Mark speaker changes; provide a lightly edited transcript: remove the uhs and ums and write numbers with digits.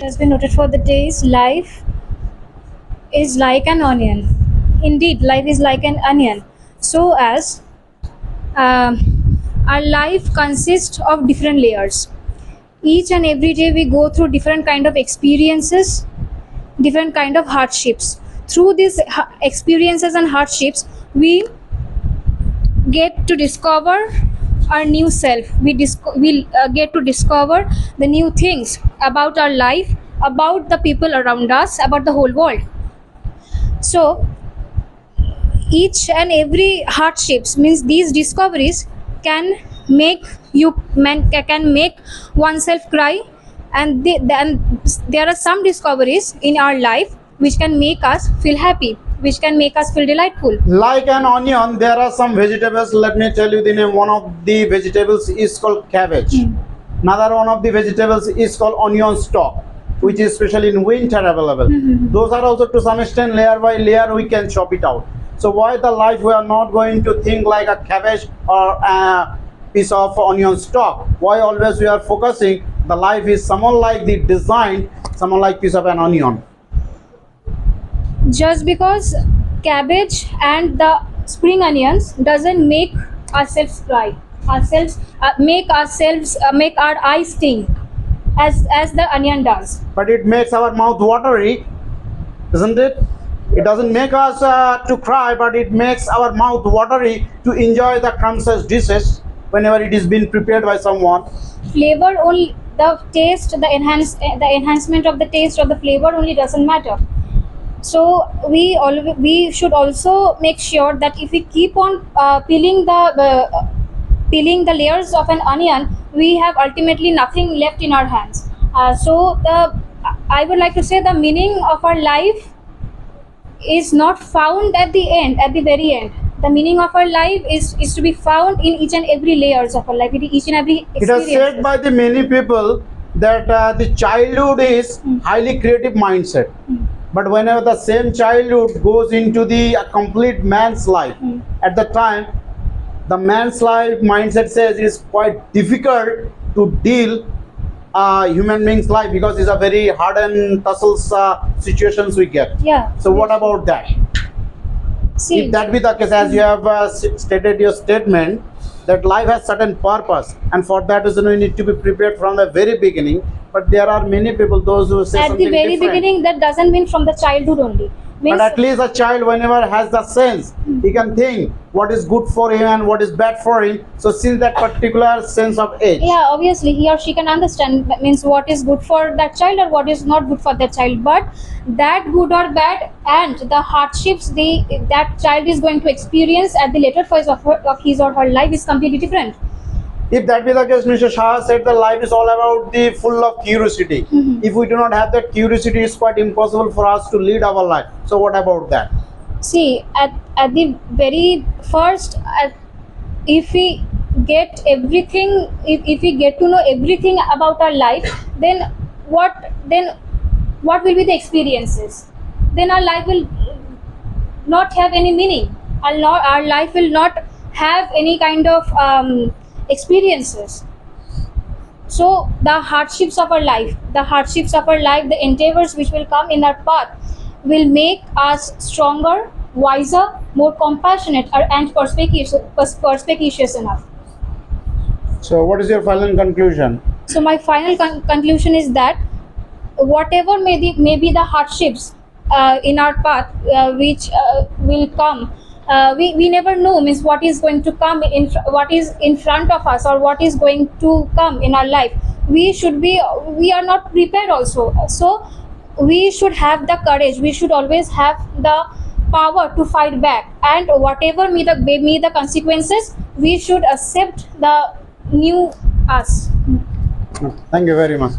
Speaker 1: Has been noted for the days life is like an onion. Indeed, life is like an onion. So as our life consists of different layers. Each and every day we go through different kind of experiences, different kind of hardships. Through these experiences and hardships, we get to discover our new self. We get to discover the new things about our life, about the people around us, about the whole world. So each and every hardships means these discoveries can make can make oneself cry, and then there are some discoveries in our life which can make us feel happy, which can make us feel delightful.
Speaker 2: Like an onion, there are some vegetables. Let me tell you the name. One of the vegetables is called cabbage. Another one of the vegetables is called onion stalk, which is especially in winter available. Those are also to some extent layer by layer we can chop it out. So why the life we are not going to think like a cabbage or a piece of onion stalk? Why always we are focusing the life is someone like the design, someone like piece of an onion.
Speaker 1: Just because cabbage and the spring onions doesn't make ourselves cry, make our eyes sting as the onion does.
Speaker 2: But it makes our mouth watery, isn't it? It doesn't make us to cry, but it makes our mouth watery to enjoy the crumbs dishes whenever it is being prepared by someone.
Speaker 1: Flavor only, the taste, the enhancement of the taste or the flavor only doesn't matter. So we should also make sure that if we keep on peeling the layers of an onion, we have ultimately nothing left in our hands. I would like to say the meaning of our life is not found at the very end. The meaning of our life is to be found in each and every layers of our life, in each and every experience.
Speaker 2: It is said by the many people that the childhood is highly creative mindset. But whenever the same childhood goes into the complete man's life, at the time, the man's life mindset says it is quite difficult to deal human being's life because it's a very hard and tussles situations we get.
Speaker 1: Yeah.
Speaker 2: So what about that?
Speaker 1: See,
Speaker 2: If that be the case, as you have stated your statement, that life has certain purpose, and for that reason we need to be prepared from the very beginning. But there are many people, those who say
Speaker 1: at
Speaker 2: something
Speaker 1: the very
Speaker 2: different.
Speaker 1: beginning, that doesn't mean from the childhood only. Means
Speaker 2: But at least a child, whenever has the sense, he can think what is good for him and what is bad for him. So since that particular sense of age,
Speaker 1: yeah, obviously he or she can understand, means what is good for that child or what is not good for that child. But that good or bad and the hardships that child is going to experience at the later phase of his or her life is completely different.
Speaker 2: if that be the case, Mr. Shah said the life is all about the full of curiosity. If we do not have that curiosity, it's quite impossible for us to lead our life. So what about that?
Speaker 1: See, at the very first, if we get everything, if we get to know everything about our life, then what will be the experiences? Then our life will not have any meaning. Our life will not have any kind of experiences. So the hardships of our life, the endeavors which will come in our path will make us stronger, wiser, more compassionate, and perspicacious enough.
Speaker 2: So what is your final conclusion?
Speaker 1: So my final conclusion is that whatever may be the hardships in our path which will come, we never know, means what is going to come what is in front of us or what is going to come in our life. We are not prepared also. So we should have the courage, we should always have the power to fight back, and whatever may the consequences, we should accept the new us.
Speaker 2: Thank you very much.